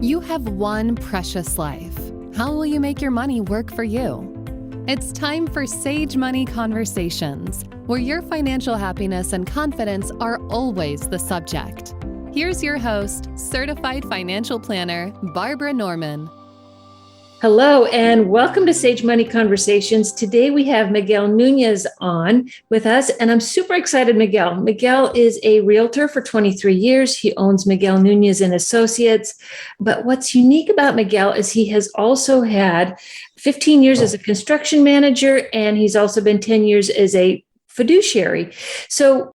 You have one precious life. How will you make your money work for you? It's time for Sage Money Conversations, where your financial happiness and confidence are always the subject. Here's your host, certified financial planner, Barbara Norman. Hello, and welcome to Sage Money Conversations. Today we have Miguel Nunez on with us, and I'm super excited, Miguel. Miguel is a realtor for 23 years. He owns Miguel Nunez and Associates. But what's unique about Miguel is he has also had 15 years as a construction manager, and he's also been 10 years as a fiduciary. So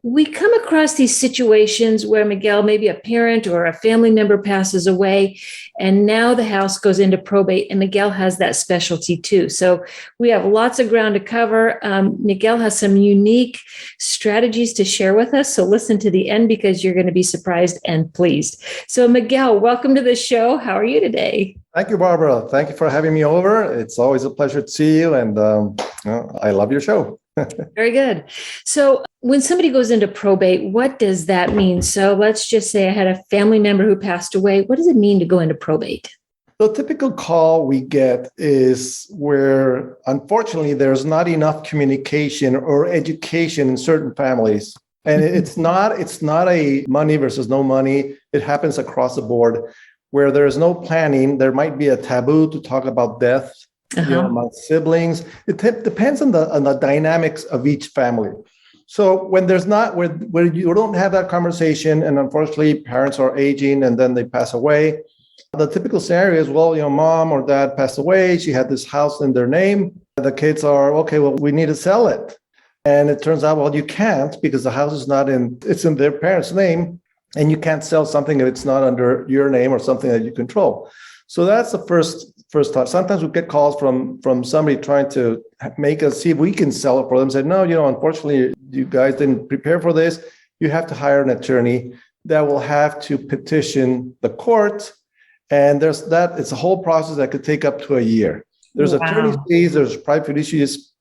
we come across these situations where Miguel, maybe a parent or a family member passes away, and now the house goes into probate, and Miguel has that specialty too. So we have lots of ground to cover. Miguel has some unique strategies to share with us. So listen to the end because you're going to be surprised and pleased. So Miguel, welcome to the show. How are you today? Thank you, Barbara. Thank you for having me over. It's always a pleasure to see you, and I love your show. Very good. So when somebody goes into probate, what does that mean? So let's just say I had a family member who passed away. What does it mean to go into probate? The typical call we get is where, unfortunately, there's not enough communication or education in certain families. And it's not a money versus no money. It happens across the board where there is no planning. There might be a taboo to talk about death. Among siblings. It depends on the dynamics of each family. So when there's not, where you don't have that conversation, and unfortunately parents are aging and then they pass away, the typical scenario is, well, mom or dad passed away. She had this house in their name. The kids are, okay, well, we need to sell it. And it turns out, well, you can't because the house is it's in their parents' name, and you can't sell something if it's not under your name or something that you control. So that's the first thought. Sometimes we get calls from somebody trying to make us see if we can sell it for them. Say, no, unfortunately, you guys didn't prepare for this. You have to hire an attorney that will have to petition the court. And it's a whole process that could take up to a year. There's attorney fees, there's private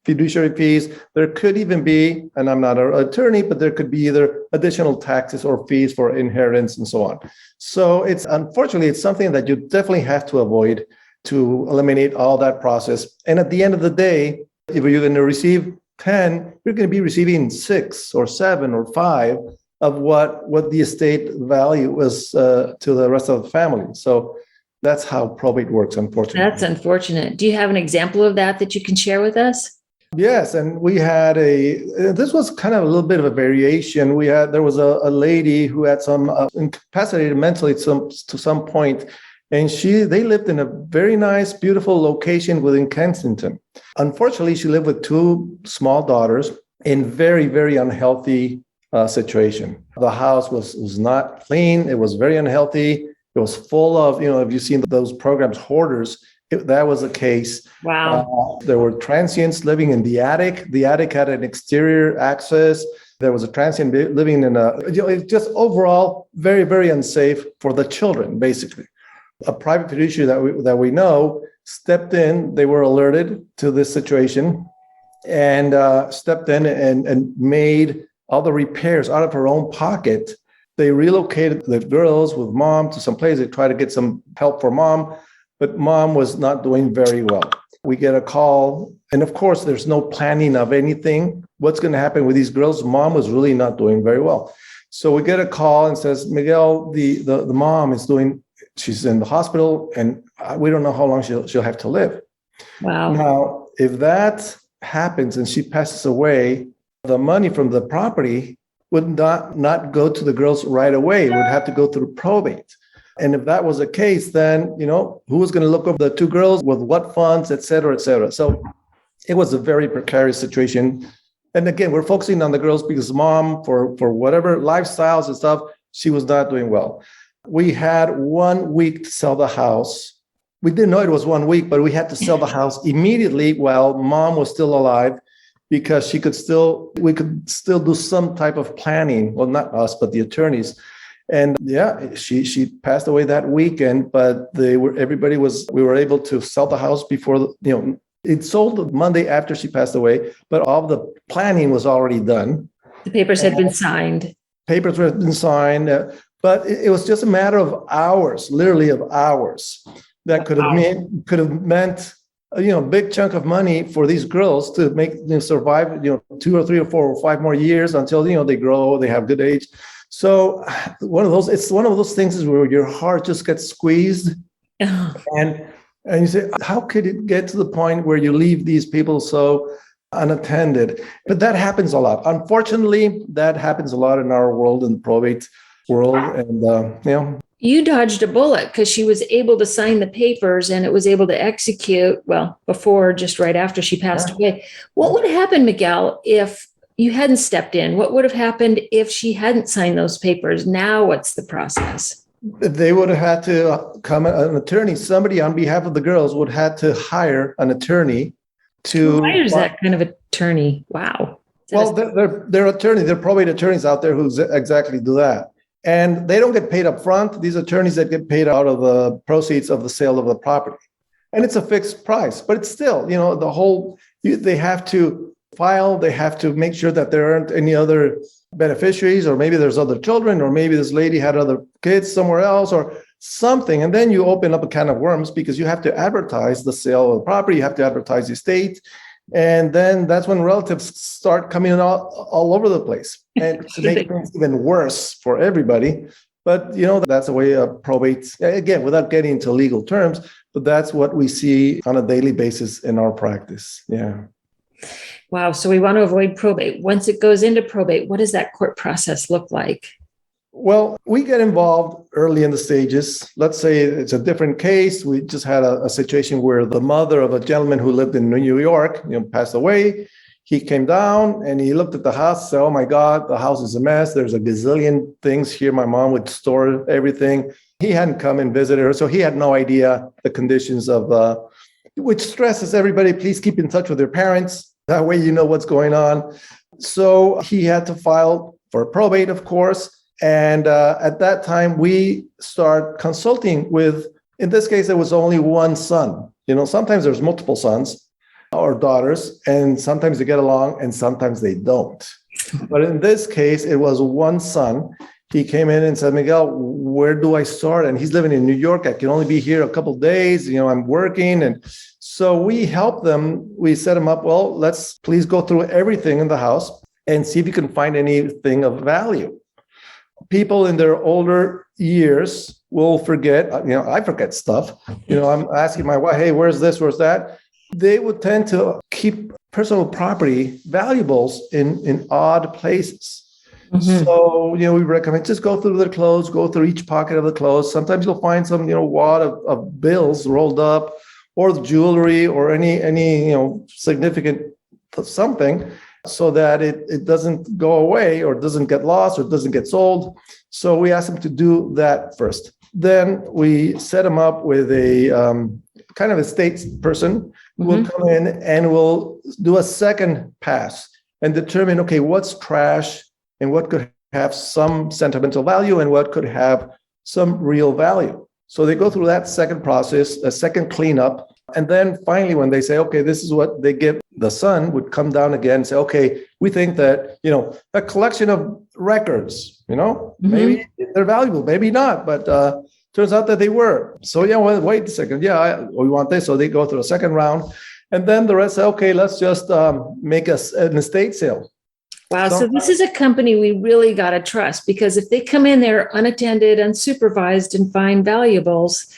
fiduciary fees. There could even be, and I'm not an attorney, but there could be either additional taxes or fees for inheritance and so on. So unfortunately, it's something that you definitely have to avoid to eliminate all that process. And at the end of the day, if you're going to receive 10, you're going to be receiving 6 or 7 or 5 of what the estate value was to the rest of the family. So that's how probate works, unfortunately. That's unfortunate. Do you have an example of that you can share with us? Yes, and we had this was kind of a little bit of a variation. There was a lady who had some incapacitated mentally to some point, and they lived in a very nice, beautiful location within Kensington. Unfortunately, she lived with 2 small daughters in very, very unhealthy situation. The house was not clean. It was very unhealthy. It was full of, if you've seen those programs, hoarders, that was the case. Wow. There were transients living in the attic. The attic had an exterior access. There was a transient living in it's just overall very, very unsafe for the children, basically. A private fiduciary that we know stepped in. They were alerted to this situation and stepped in and made all the repairs out of her own pocket. They relocated the girls with mom to some place. They tried to get some help for mom, but mom was not doing very well. We get a call, and of course, there's no planning of anything. What's going to happen with these girls? Mom was really not doing very well. So we get a call and says, Miguel, the mom she's in the hospital, and we don't know how long she'll have to live. Wow. Now, if that happens and she passes away, the money from the property would not go to the girls right away. It would have to go through probate. And if that was the case, then, who was going to look over the 2 girls with what funds, et cetera, et cetera. So it was a very precarious situation. And again, we're focusing on the girls because mom, for whatever lifestyles and stuff, she was not doing well. We had 1 week to sell the house. We didn't know it was 1 week, but we had to sell the house immediately while mom was still alive because we could still do some type of planning. Well, not us, but the attorneys. And she passed away that weekend, but we were able to sell the house before, it sold Monday after she passed away, but all the planning was already done. The papers had been signed. Papers were been signed. But it was just a matter of hours, literally of hours, that could have meant big chunk of money for these girls to make survive 2 or 3 or 4 or 5 more years until they grow, they have good age. So it's one of those things where your heart just gets squeezed, and you say, how could it get to the point where you leave these people so unattended? But that happens a lot. Unfortunately, that happens a lot in our world, in the probate world, and You dodged a bullet because she was able to sign the papers and it was able to execute, well, before, just right after she passed away. What would have happened, Miguel, if you hadn't stepped in? What would have happened if she hadn't signed those papers? Now what's the process? They would have had to come, an attorney, somebody on behalf of the girls would have to hire an attorney to... Who hires that kind of attorney? Wow. Well, they're probate attorneys out there who exactly do that. And they don't get paid up front. These attorneys that get paid out of the proceeds of the sale of the property. And it's a fixed price, but it's still, they have to file, they have to make sure that there aren't any other beneficiaries, or maybe there's other children, or maybe this lady had other kids somewhere else or something. And then you open up a can of worms because you have to advertise the sale of the property, you have to advertise the estate. And then that's when relatives start coming all over the place, and to make things even worse for everybody. But, that's a way of probate, again, without getting into legal terms, but that's what we see on a daily basis in our practice. Yeah. Wow. So we want to avoid probate. Once it goes into probate, what does that court process look like? Well, we get involved early in the stages. Let's say it's a different case. We just had a situation where the mother of a gentleman who lived in New York, passed away. He came down and he looked at the house and said, oh my God, the house is a mess. There's a gazillion things here. My mom would store everything. He hadn't come and visited her, so he had no idea the conditions of, which stresses everybody. Please keep in touch with your parents. That way you know what's going on. So he had to file for probate, of course. And at that time, we start consulting with, in this case, there was only one son. Sometimes there's multiple sons or daughters, and sometimes they get along and sometimes they don't. But in this case, it was one son. He came in and said, Miguel, where do I start? And he's living in New York. I can only be here a couple of days. I'm working. And so we helped them. We set him up. Well, let's please go through everything in the house and see if you can find anything of value. People in their older years will forget, I forget stuff. I'm asking my wife, hey, where's this, where's that? They would tend to keep personal property valuables in odd places. Mm-hmm. So, we recommend just go through the clothes, go through each pocket of the clothes. Sometimes you'll find some, wad of bills rolled up, or the jewelry, or any significant something, so that it doesn't go away, or doesn't get lost, or doesn't get sold. So we ask them to do that first. Then we set them up with a kind of estate person who will come in and will do a second pass and determine, okay, what's trash and what could have some sentimental value and what could have some real value. So they go through that second process, a second cleanup. And then finally, when they say, okay, this is what they give, the son would come down again and say, okay, we think that, a collection of records, maybe they're valuable, maybe not, but turns out that they were. So, well, wait a second. We want this. So they go through a second round. And then the rest say, okay, let's just make an estate sale. Wow. So this is a company we really got to trust, because if they come in there unattended, unsupervised, and find valuables,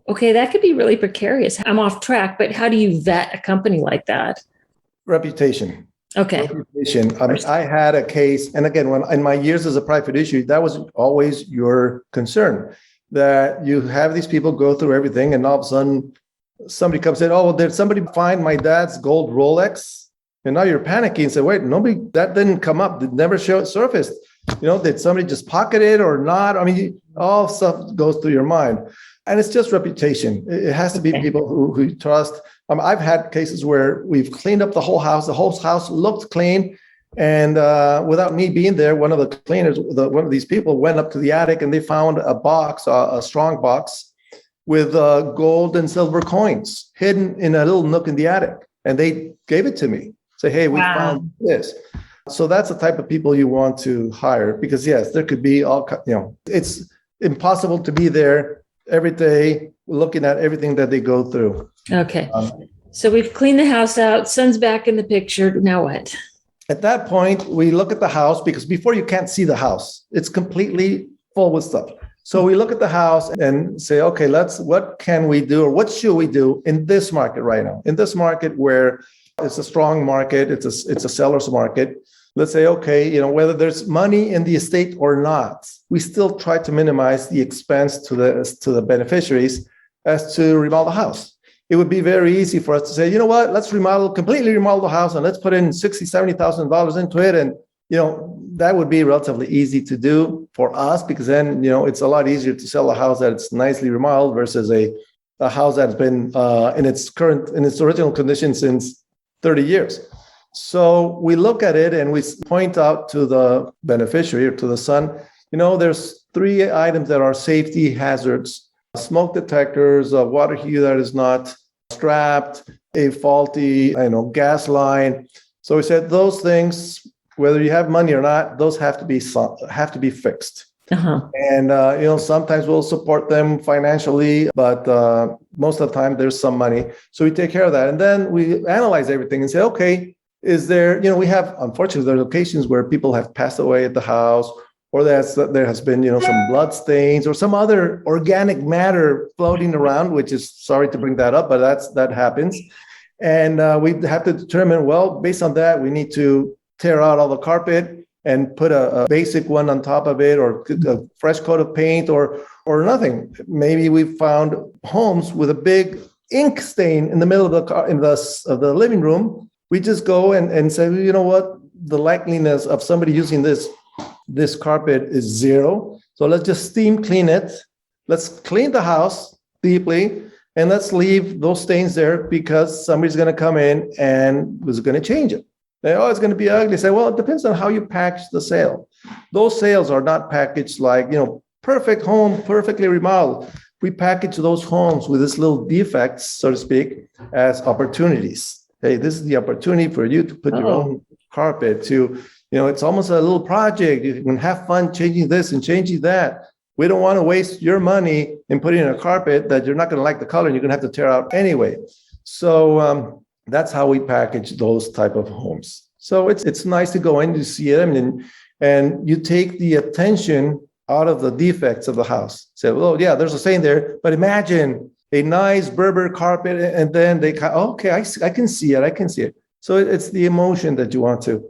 okay, that could be really precarious. I'm off track, but how do you vet a company like that? Reputation. Okay. Reputation. I had a case, and again, when in my years as a private fiduciary, that was always your concern, that you have these people go through everything, and all of a sudden somebody comes in, oh, well, did somebody find my dad's gold Rolex? And now you're panicking and say, wait, that didn't come up. It never surfaced. Did somebody just pocket it or not? All stuff goes through your mind. And it's just reputation. It has to be people who you trust. I've had cases where we've cleaned up the whole house. The whole house looked clean. And without me being there, one of the cleaners, one of these people went up to the attic and they found a box, a strong box with gold and silver coins hidden in a little nook in the attic. And they gave it to me. Say, hey, we found this. So that's the type of people you want to hire because, yes, there could be it's impossible to be there every day looking at everything that they go through. Okay. So we've cleaned the house out. Son's back in the picture. Now what? At that point, we look at the house because before you can't see the house. It's completely full with stuff. So we look at the house and say, okay, what can we do or what should we do in this market right now? In this market where it's a strong market, it's a seller's market. Let's say, okay, whether there's money in the estate or not, we still try to minimize the expense to the beneficiaries as to remodel the house. It would be very easy for us to say, you know what, let's completely remodel the house and let's put in $60,000, $70,000 into it. And, that would be relatively easy to do for us because then, it's a lot easier to sell a house that's nicely remodeled versus a house that's been in its original condition since 30 years. So we look at it and we point out to the beneficiary or to the son, there's 3 items that are safety hazards: smoke detectors, a water heater that is not strapped, a faulty, gas line. So we said those things, whether you have money or not, those have to be fixed. Uh-huh. And, sometimes we'll support them financially, but most of the time there's some money. So we take care of that. And then we analyze everything and say, okay, is there, we have, unfortunately, there are occasions where people have passed away at the house, or there has been, some blood stains or some other organic matter floating around, which is, sorry to bring that up, but that happens. And we have to determine, well, based on that, we need to tear out all the carpet and put a basic one on top of it, or a fresh coat of paint, or nothing. Maybe we found homes with a big ink stain in the middle of the living room. We just go and say, you know what, the likeliness of somebody using this carpet is 0. So let's just steam clean it. Let's clean the house deeply, and let's leave those stains there because somebody's going to come in and was going to change it. It's going to be ugly. Say, well, it depends on how you package the sale. Those sales are not packaged like, perfect home, perfectly remodeled. We package those homes with this little defects, so to speak, as opportunities. Hey, this is the opportunity for you to put your own carpet to, it's almost a little project. You can have fun changing this and changing that. We don't want to waste your money in putting in a carpet that you're not going to like the color and you're going to have to tear out anyway. So, that's how we package those type of homes. So it's nice to go in to see them and you take the attention out of the defects of the house. Say, well, yeah, there's a stain there, but imagine a nice Berber carpet, and then okay, I can see it. So it's the emotion that you want to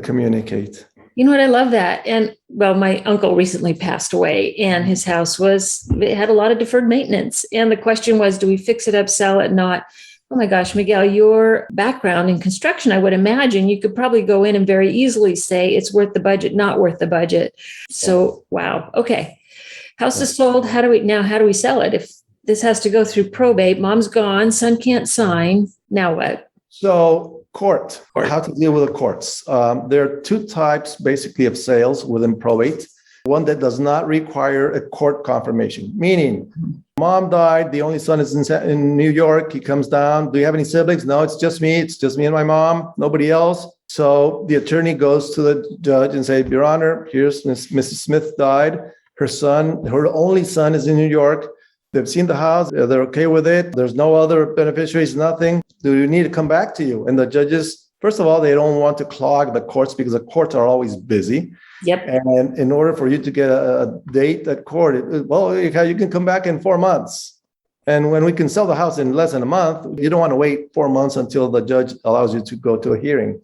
communicate. You know what? I love that. And well, my uncle recently passed away, and his house it had a lot of deferred maintenance. And the question was, do we fix it up, sell it, not? Oh my gosh, Miguel, your background in construction, I would imagine you could probably go in and very easily say it's worth the budget, not worth the budget. So, wow. Okay. House is sold. How do we sell it? If this has to go through probate, mom's gone, son can't sign. Now what? So court, how to deal with the courts. There are 2 types basically of sales within probate. One that does not require a court confirmation, meaning mom died, the only son is in New York, he comes down. Do you have any siblings? No, it's just me and my mom, nobody else. So the attorney goes to the judge and says, Your Honor, here's Mrs. Smith died. Her only son is in New York. They've seen the house, they're okay with it. There's no other beneficiaries, nothing. Do you need to come back to you? And the judges, first of all, they don't want to clog the courts because the courts are always busy. Yep. And in order for you to get a date at court, you can come back in 4 months. And when we can sell the house in less than a month, you don't want to wait 4 months until the judge allows you to go to a hearing.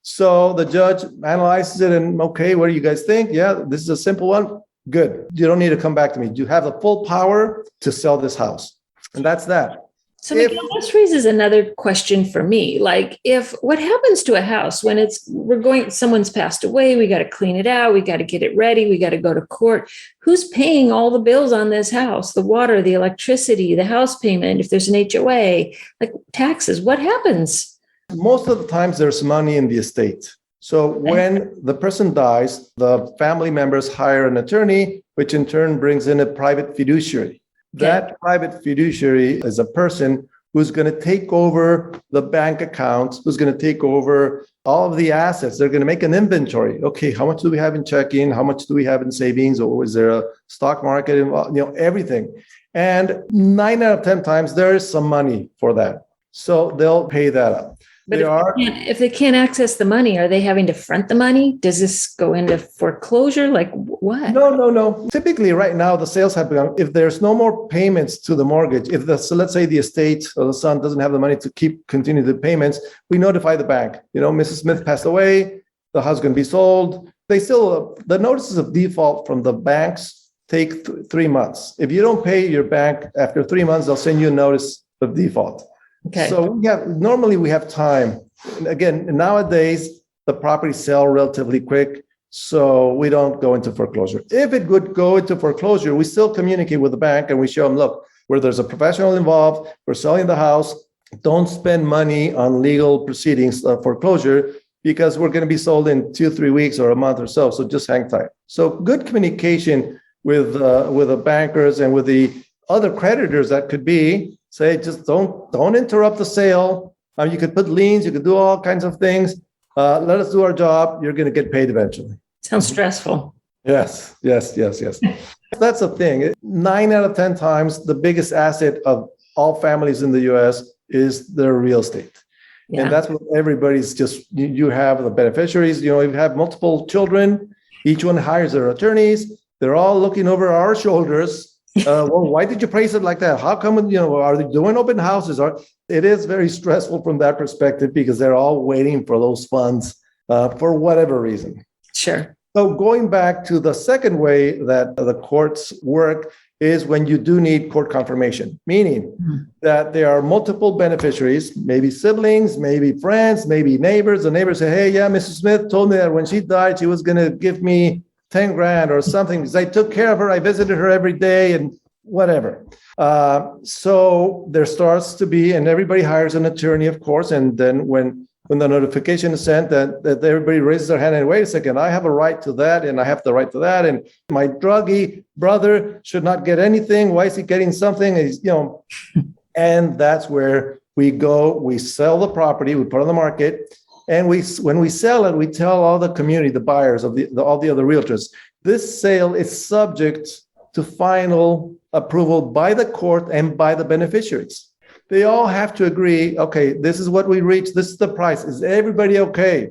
So the judge analyzes it and, okay, what do you guys think? Yeah, this is a simple one. Good. You don't need to come back to me. You have the full power to sell this house. And that's that. So Miguel, this raises another question for me. Like, what happens to a house when someone's passed away, we got to clean it out, we got to get it ready, we got to go to court. Who's paying all the bills on this house? The water, the electricity, the house payment, if there's an HOA, like taxes, what happens? Most of the times there's money in the estate. So when the person dies, the family members hire an attorney, which in turn brings in a private fiduciary. That private fiduciary is a person who's going to take over the bank accounts, who's going to take over all of the assets. They're going to make an inventory. Okay, how much do we have in checking? How much do we have in savings? Or is there a stock market involved? Everything. And 9 out of 10 times, there is some money for that. So they'll pay that up. But if they can't access the money, are they having to front the money? Does this go into foreclosure? Like what? No. Typically, right now, the sales have begun. If there's no more payments to the mortgage, so let's say the estate or the son doesn't have the money to continue the payments, we notify the bank. Mrs. Smith passed away. The house is going to be sold. The notices of default from the banks take 3 months. If you don't pay your bank after 3 months, they'll send you a notice of default. Okay. So normally we have time. And again, nowadays, the properties sell relatively quick, so we don't go into foreclosure. If it would go into foreclosure, we still communicate with the bank and we show them, look, where there's a professional involved, we're selling the house, don't spend money on legal proceedings, foreclosure, because we're going to be sold in 2-3 weeks or a month or so just hang tight. So good communication with the bankers and with the other creditors that could be, say, just don't interrupt the sale. You could put liens, you could do all kinds of things. Let us do our job. You're going to get paid eventually. Sounds stressful. Yes. That's the thing. 9 out of 10 times, the biggest asset of all families in the U.S. is their real estate. Yeah. And that's what everybody's you have the beneficiaries, you have multiple children. Each one hires their attorneys. They're all looking over our shoulders. Well, why did you price it like that? How come, are they doing open houses? It is very stressful from that perspective because they're all waiting for those funds for whatever reason. Sure. So going back to the second way that the courts work is when you do need court confirmation, meaning that there are multiple beneficiaries, maybe siblings, maybe friends, maybe neighbors. The neighbors say, hey, yeah, Mrs. Smith told me that when she died, she was going to give me 10 grand or something because I took care of her. I visited her every day and whatever. So there starts to be, and everybody hires an attorney, of course. And then when the notification is sent that everybody raises their hand and wait a second, I have a right to that and I have the right to that. And my druggy brother should not get anything. Why is he getting something? And that's where we go, we sell the property, we put it on the market. And when we sell it, we tell all the community, the buyers of all the other realtors, this sale is subject to final approval by the court and by the beneficiaries. They all have to agree, okay, this is what we reached, this is the price. Is everybody okay?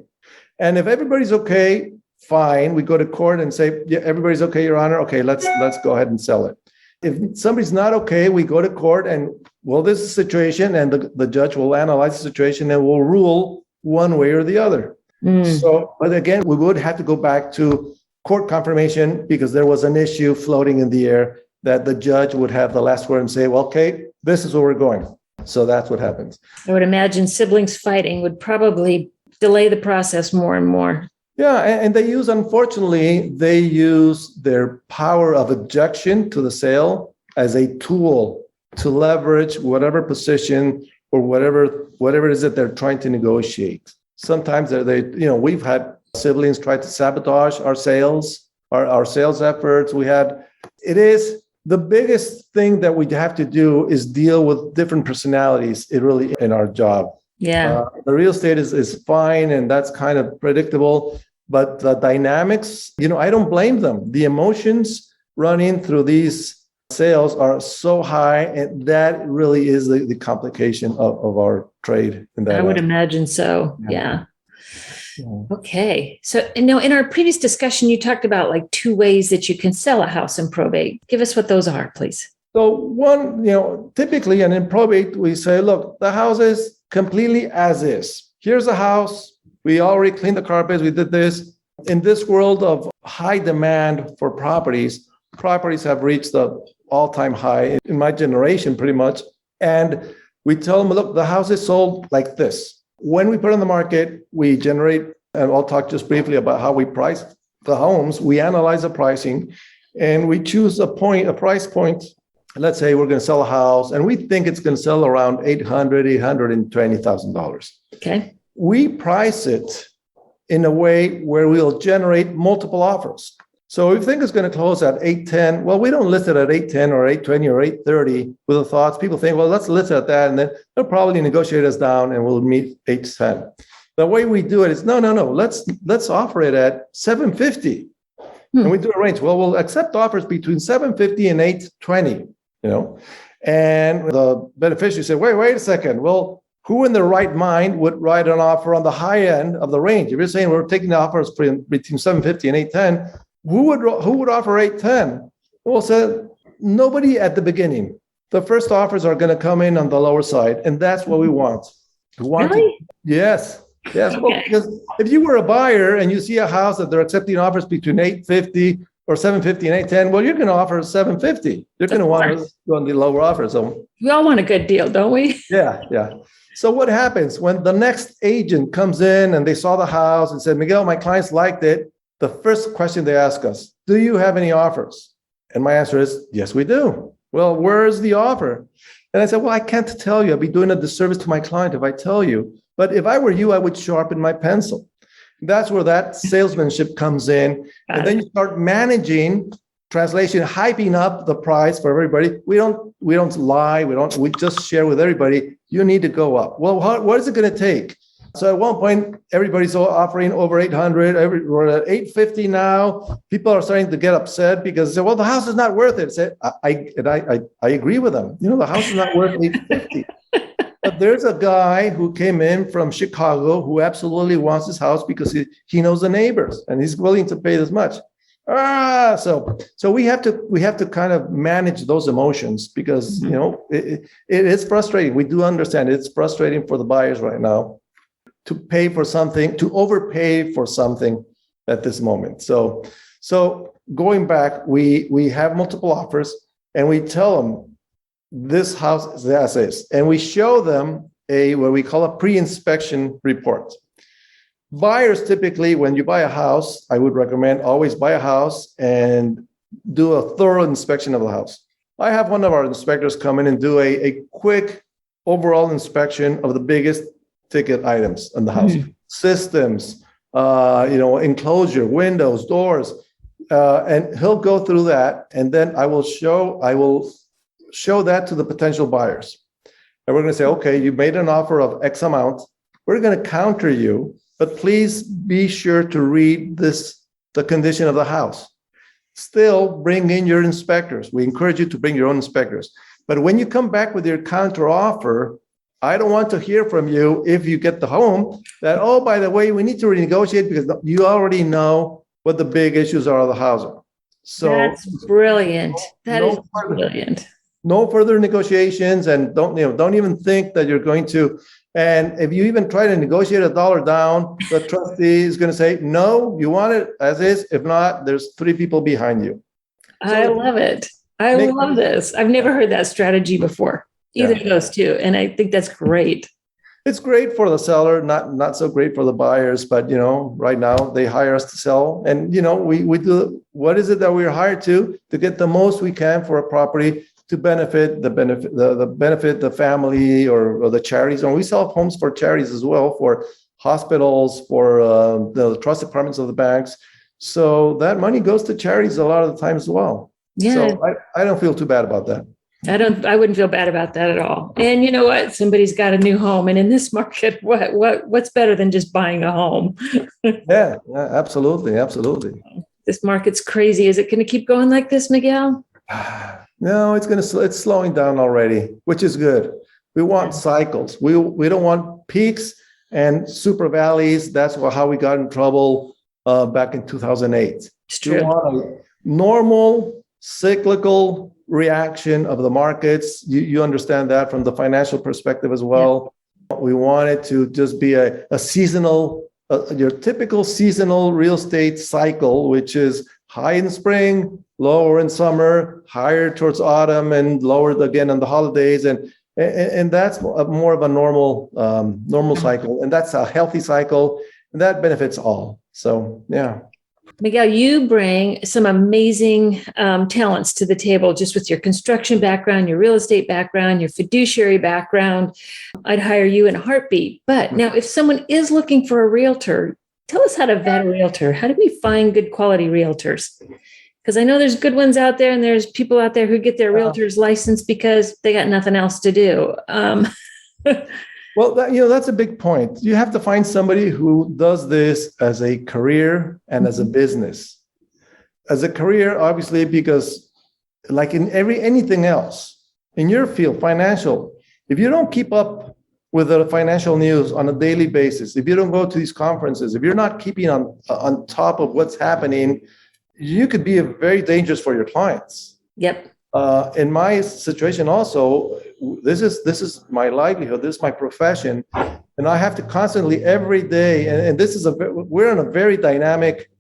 And if everybody's okay, fine, we go to court and say, yeah, everybody's okay, Your Honor. Okay, let's go ahead and sell it. If somebody's not okay, we go to court and, well, this is the situation, and the judge will analyze the situation and will rule one way or the other. So, but again, we would have to go back to court confirmation because there was an issue floating in the air that the judge would have the last word and say, well, okay, this is where we're going. So that's what happens. I would imagine siblings fighting would probably delay the process more and more. Yeah, and unfortunately, they use their power of objection to the sale as a tool to leverage whatever position or whatever it is that they're trying to negotiate. Sometimes we've had siblings try to sabotage our sales, our sales efforts. It is the biggest thing that we have to do is deal with different personalities. It really in our job. Yeah. The real estate is fine, and that's kind of predictable. But the dynamics, I don't blame them. The emotions running through these sales are so high, and that really is the complication of our trade. I would imagine so. Yeah. Okay. So, in our previous discussion, you talked about like 2 ways that you can sell a house in probate. Give us what those are, please. So one, typically, and in probate, we say, look, the house is completely as is. Here's a house. We already cleaned the carpets. We did this. In this world of high demand for properties have reached the all-time high in my generation, pretty much. And we tell them, look, the house is sold like this. When we put it on the market, we generate, and I'll talk just briefly about how we price the homes. We analyze the pricing, and we choose a price point. Let's say we're going to sell a house, and we think it's going to sell around $820,000. Okay. We price it in a way where we'll generate multiple offers. So we think it's going to close at 810. Well, we don't list it at 810 or 820 or 830 with the thoughts. People think, well, let's list it at that, and then they'll probably negotiate us down and we'll meet 810. The way we do it is no. Let's offer it at 750. And we do a range. Well, we'll accept offers between 750 and 820, And the beneficiary said, wait a second. Well, who in their right mind would write an offer on the high end of the range? If you're saying we're taking the offers between 750 and 810, who would offer 810? Well, said nobody at the beginning. The first offers are going to come in on the lower side, and that's what we want. Really? Yes. Yes, well, Okay. because if you were a buyer and you see a house that they're accepting offers between 850 or 750 and 810, well, you're going to offer 750. You're going to want to go on the lower offer. So We all want a good deal, don't we? yeah. So what happens when the next agent comes in and they saw the house and said, Miguel, my clients liked it. The first question they ask us, do you have any offers? And my answer is, yes, we do. Well, where's the offer? And I said, well, I can't tell you. I'd be doing a disservice to my client if I tell you. But if I were you, I would sharpen my pencil. That's where that salesmanship comes in. And then you start managing, translation, hyping up the price for everybody. We don't lie. We just share with everybody. You need to go up. Well, what is it going to take? So at one point, everybody's offering over 800. We're at 850 now. People are starting to get upset because they say, well, the house is not worth it. I agree with them. The house is not worth 850. But there's a guy who came in from Chicago who absolutely wants his house because he knows the neighbors and he's willing to pay this much. So we have to kind of manage those emotions because it is frustrating. We do understand it's frustrating for the buyers right now to pay for something, to overpay for something at this moment. So going back, we have multiple offers and we tell them this house is as is, and we show them what we call a pre-inspection report. Buyers typically, when you buy a house, I would recommend always buy a house and do a thorough inspection of the house. I have one of our inspectors come in and do a quick overall inspection of the biggest ticket items in the house. Systems, enclosure, windows, doors, and he'll go through that, and then I will show that to the potential buyers. And we're going to say, okay, you made an offer of X amount. We're going to counter you, but please be sure to read the condition of the house. Still bring in your inspectors. We encourage you to bring your own inspectors. But when you come back with your counter offer, I don't want to hear from you if you get the home that, oh, by the way, we need to renegotiate because you already know what the big issues are of the housing. So that's brilliant. That is brilliant. No further negotiations, and don't even think that you're going to. And if you even try to negotiate $1 down, the trustee is going to say, no, you want it as is. If not, there's 3 people behind you. I love it. I love this. I've never heard that strategy before, either of those two. And I think that's great. It's great for the seller, not so great for the buyers. But, right now they hire us to sell. And, we do, what is it that we're hired to get the most we can for a property to benefit the family or the charities. And we sell homes for charities as well, for hospitals, for the trust departments of the banks. So that money goes to charities a lot of the time as well. Yeah. So I don't feel too bad about that. I wouldn't feel bad about that at all. And you know what? Somebody's got a new home. And in this market, what's better than just buying a home? Yeah, absolutely. Absolutely. This market's crazy. Is it going to keep going like this, Miguel? No, it's slowing down already, which is good. We want cycles. We don't want peaks and super valleys. That's how we got in trouble back in 2008. It's true. We want a normal cyclical reaction of the markets. You understand that from the financial perspective as well. Yeah. We want it to just be a seasonal, your typical seasonal real estate cycle, which is high in spring, lower in summer, higher towards autumn, and lower again on the holidays. And that's more of a normal cycle. And that's a healthy cycle. And that benefits all. So, yeah. Miguel, you bring some amazing talents to the table just with your construction background, your real estate background, your fiduciary background. I'd hire you in a heartbeat. But now if someone is looking for a realtor, Tell us how to vet a realtor. How do we find good quality realtors? Because I know there's good ones out there, and there's people out there who get their realtor's license because they got nothing else to do. Well, that's a big point. You have to find somebody who does this as a career and as a business. As a career, obviously, because like in anything else, in your field, financial, if you don't keep up with the financial news on a daily basis, if you don't go to these conferences, if you're not keeping on top of what's happening, you could be very dangerous for your clients. Yep. In my situation also, this is my livelihood, this is my profession, and I have to constantly every day, and we're in a very dynamic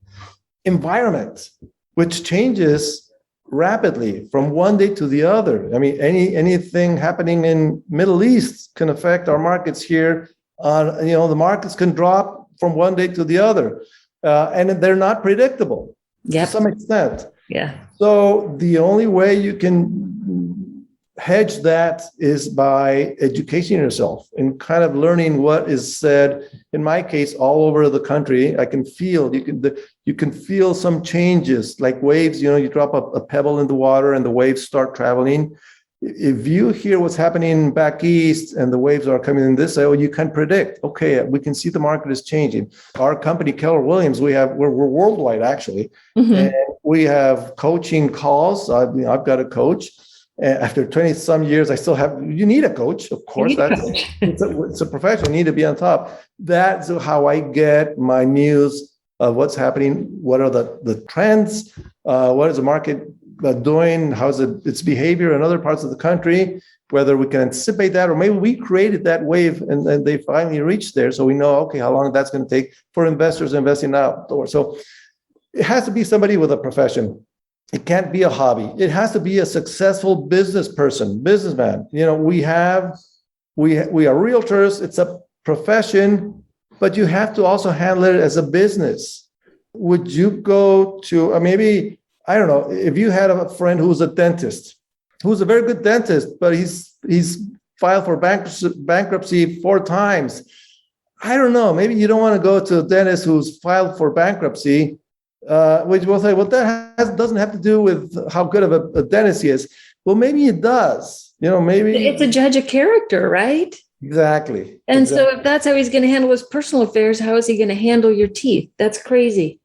environment, which changes rapidly from one day to the other. I mean, anything happening in Middle East can affect our markets here. The markets can drop from one day to the other, and they're not predictable to some extent. Yeah. So the only way you can hedge that is by educating yourself and kind of learning what is said. In my case, all over the country, I can feel you can feel some changes like waves. You drop a pebble in the water and the waves start traveling. If you hear what's happening back east and the waves are coming in this way, you can predict, okay, we can see the market is changing. Our company, Keller Williams, we're worldwide actually. Mm-hmm. And we have coaching calls. I've got a coach. After 20 some years, I still have, you need a coach, of course. It's a profession, you need to be on top. That's how I get my news of what's happening. What are the trends? What is the market doing? How's its behavior in other parts of the country, whether we can anticipate that, or maybe we created that wave and they finally reached there. So we know, okay, how long that's going to take for investors investing outdoors. So it has to be somebody with a profession. It can't be a hobby. It has to be a successful businessman. We are realtors. It's a profession, but you have to also handle it as a business. Would you go to maybe, I don't know, if you had a friend who's a dentist, who's a very good dentist, but he's filed for bankruptcy 4 times. I don't know, maybe you don't want to go to a dentist who's filed for bankruptcy, which will say, well, that doesn't have to do with how good of a dentist he is. Well, maybe it does. Maybe it's a judge of character, right? Exactly. And so if that's how he's going to handle his personal affairs, how is he going to handle your teeth? That's crazy.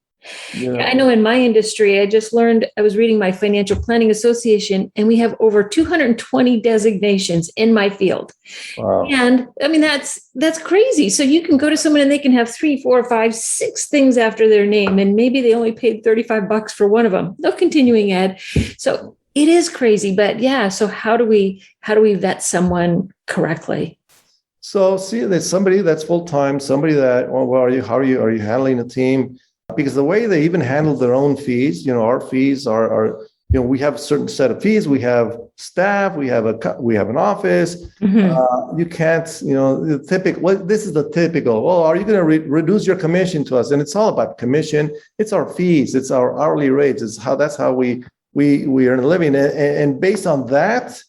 Yeah. I know in my industry, I just learned, I was reading my Financial Planning Association, and we have over 220 designations in my field. Wow. And I mean, that's crazy. So you can go to someone and they can have 3, 4, 5, 6 things after their name, and maybe they only paid $35 for one of them. No continuing ed. So it is crazy, but yeah. So how do we vet someone correctly? So see, there's somebody that's full-time, somebody that, how are you handling a team? Because the way they even handle their own fees, our fees are we have a certain set of fees. We have staff. We have an office. Mm-hmm. You can't, the typical. Well, this is the typical. Well, are you going to reduce your commission to us? And it's all about commission. It's our fees. It's our hourly rates. That's how we earn a living. And based on that,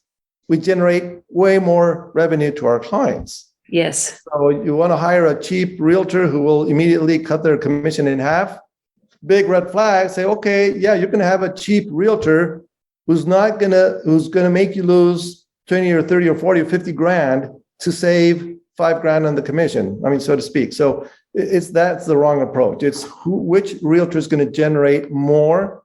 we generate way more revenue to our clients. Yes. So you want to hire a cheap realtor who will immediately cut their commission in half. Big red flag. Say, okay, yeah, you're going to have a cheap realtor who's gonna make you lose 20 or 30 or 40 or 50 grand to save $5,000 on the commission. I mean, so to speak. So that's the wrong approach. It's which realtor is going to generate more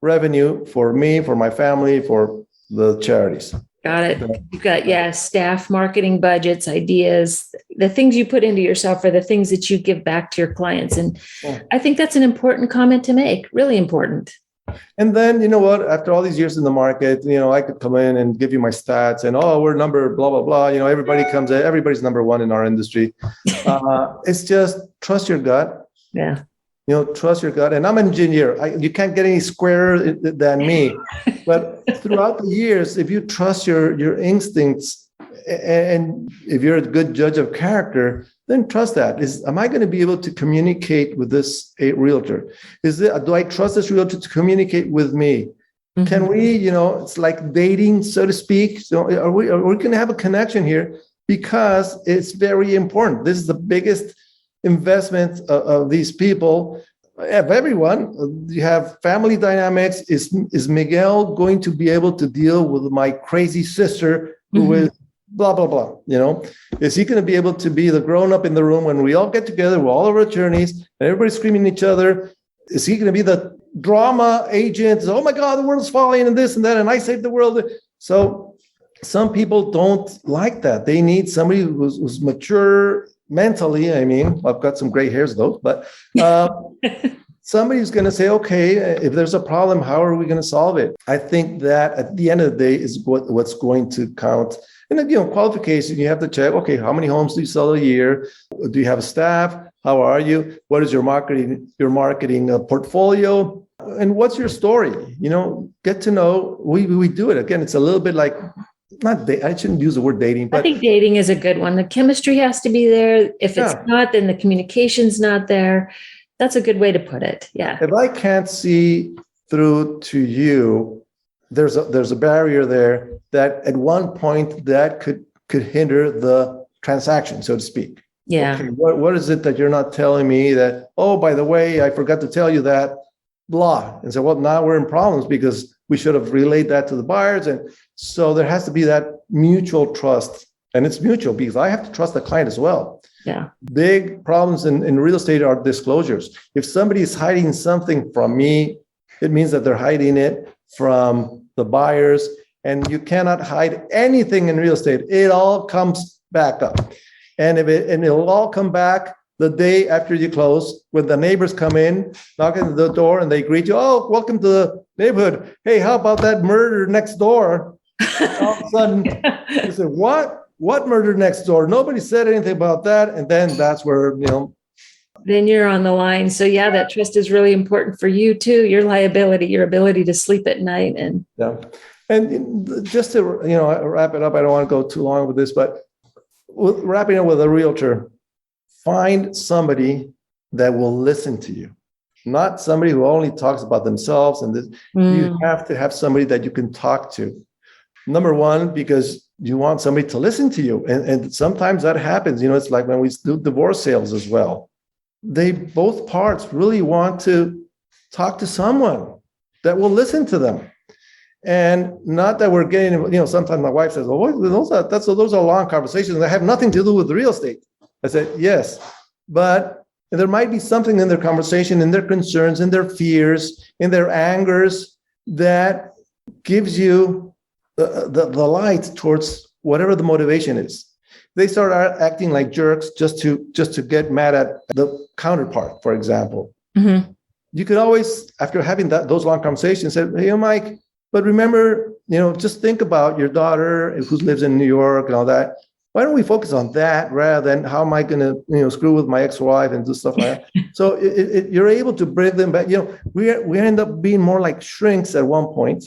revenue for me, for my family, for the charities. Got it. You've got, staff, marketing budgets, ideas, the things you put into yourself are the things that you give back to your clients. And I think that's an important comment to make, really important. And then, you know what, after all these years in the market, I could come in and give you my stats and, we're number blah, blah, blah. Everybody comes in, everybody's number one in our industry. It's just trust your gut. Yeah. Trust your gut. And I'm an engineer. You can't get any squarer than me. But throughout the years, if you trust your instincts, and if you're a good judge of character, then trust that. Am I going to be able to communicate with this realtor? Do I trust this realtor to communicate with me? Mm-hmm. Can we, it's like dating, so to speak. So are we going to have a connection here? Because it's very important. This is the biggest investment of these people, of everyone. You have family dynamics. Is Miguel going to be able to deal with my crazy sister who is blah, blah, blah? Is he going to be able to be the grown up in the room when we all get together with all of our attorneys and everybody's screaming at each other? Is he going to be the drama agent? Oh my God, the world's falling and this and that, and I saved the world. So some people don't like that. They need somebody who's mature mentally. I mean, I've got some gray hairs though, but somebody's going to say, okay, if there's a problem, how are we going to solve it? I think that at the end of the day is what's going to count. And then, qualification, you have to check, okay, how many homes do you sell a year? Do you have a staff? How are you? What is your marketing portfolio? And what's your story? Get to know. We do it. Again, it's a little bit like, I shouldn't use the word dating, but I think dating is a good one. The chemistry has to be there. If it's not, then the communication's not there. That's a good way to put it. Yeah. If I can't see through to you, there's a barrier there that at one point that could hinder the transaction, so to speak. Yeah. Okay, what is it that you're not telling me that, oh, by the way, I forgot to tell you that, blah. And so, well, now we're in problems because we should have relayed that to the buyers. And so there has to be that mutual trust. And it's mutual because I have to trust the client as well. Yeah. Big problems in real estate are disclosures. If somebody is hiding something from me, it means that they're hiding it from the buyers. And you cannot hide anything in real estate. It all comes back up. And it'll all come back the day after you close, when the neighbors come in, knock on the door, and they greet you. Oh, welcome to the neighborhood. Hey, how about that murder next door? All of a sudden, you say, what? What murder next door? Nobody said anything about that. And then that's where, then you're on the line. So yeah, that trust is really important for you too. Your liability, your ability to sleep at night. And just to, wrap it up, I don't want to go too long with this, but wrapping up with a realtor, find somebody that will listen to you, not somebody who only talks about themselves. And this, you have to have somebody that you can talk to. Number one, because you want somebody to listen to you. And sometimes that happens. It's like when we do divorce sales as well. Both parts really want to talk to someone that will listen to them. And not that we're getting, sometimes my wife says, oh, those are long conversations that have nothing to do with real estate. I said, yes, but there might be something in their conversation, in their concerns, in their fears, in their angers that gives you the light towards whatever the motivation is. They start acting like jerks just to get mad at the counterpart, for example. Mm-hmm. You could always, after having those long conversations, say, hey, Mike, but remember, just think about your daughter who lives in New York and all that. Why don't we focus on that rather than how am I going to, screw with my ex-wife and do stuff like that? So you're able to bring them back. We end up being more like shrinks at one point,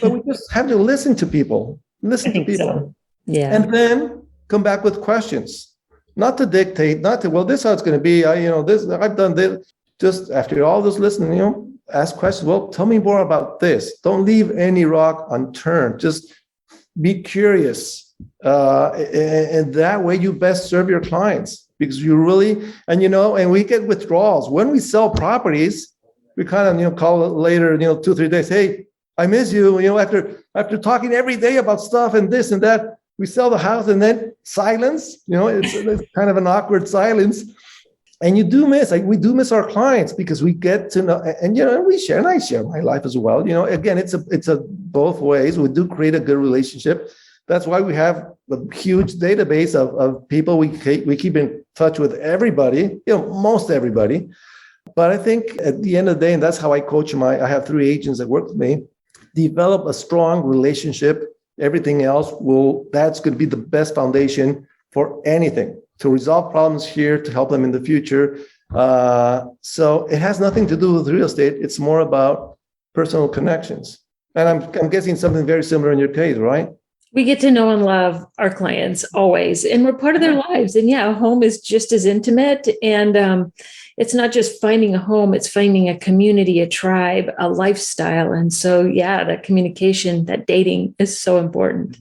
but we just have to listen to people. So. Yeah. And then come back with questions, not to dictate, well, this is how it's going to be. I've done this. Just after all this listening, ask questions. Well, tell me more about this. Don't leave any rock unturned. Just be curious. And that way you best serve your clients, because you really, and we get withdrawals. When we sell properties, we kind of, call it later, 2-3 days. Hey, I miss you. After talking every day about stuff and this and that, we sell the house and then silence, it's kind of an awkward silence. And we do miss our clients because we get to know, and we share, and I share my life as well. Again, it's a both ways. We do create a good relationship. That's why we have a huge database of people. We keep in touch with everybody, most everybody. But I think at the end of the day, and that's how I coach I have 3 agents that work with me, develop a strong relationship. Everything else that's going to be the best foundation for anything, to resolve problems here, to help them in the future. So it has nothing to do with real estate. It's more about personal connections. And I'm guessing something very similar in your case, right? We get to know and love our clients always, and we're part of their lives. And yeah, a home is just as intimate. And it's not just finding a home, it's finding a community, a tribe, a lifestyle. And so, yeah, that communication, that dating is so important.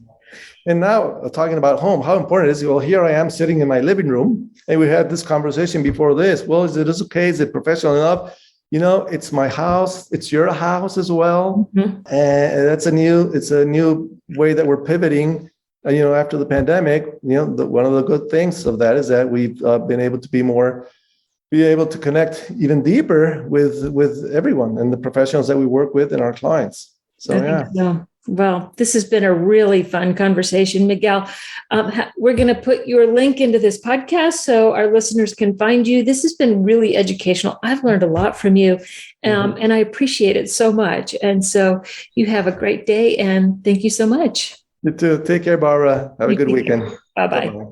And now talking about home, how important it is. Well, here I am sitting in my living room, and we had this conversation before this. Well, is it okay? Is it professional enough? It's my house. It's your house as well. Mm-hmm. And it's a new way that we're pivoting. After the pandemic, one of the good things of that is that we've been able to be able to connect even deeper with everyone and the professionals that we work with and our clients. So, yeah. So. Well, this has been a really fun conversation, Miguel. We're going to put your link into this podcast so our listeners can find you. This has been really educational. I've learned a lot from you, and I appreciate it so much. And so you have a great day, and thank you so much. You too. Take care, Barbara. Have a good weekend. Bye-bye. Bye-bye.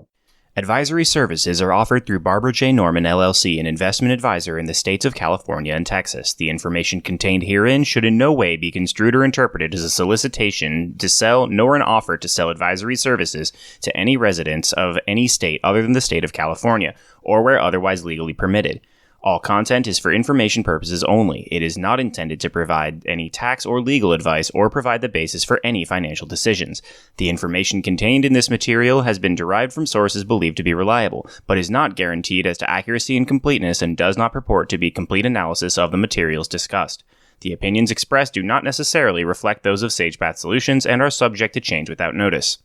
Advisory services are offered through Barbara J. Norman, LLC, an investment advisor in the states of California and Texas. The information contained herein should in no way be construed or interpreted as a solicitation to sell nor an offer to sell advisory services to any residents of any state other than the state of California or where otherwise legally permitted. All content is for information purposes only. It is not intended to provide any tax or legal advice or provide the basis for any financial decisions. The information contained in this material has been derived from sources believed to be reliable, but is not guaranteed as to accuracy and completeness and does not purport to be complete analysis of the materials discussed. The opinions expressed do not necessarily reflect those of SagePath Solutions and are subject to change without notice.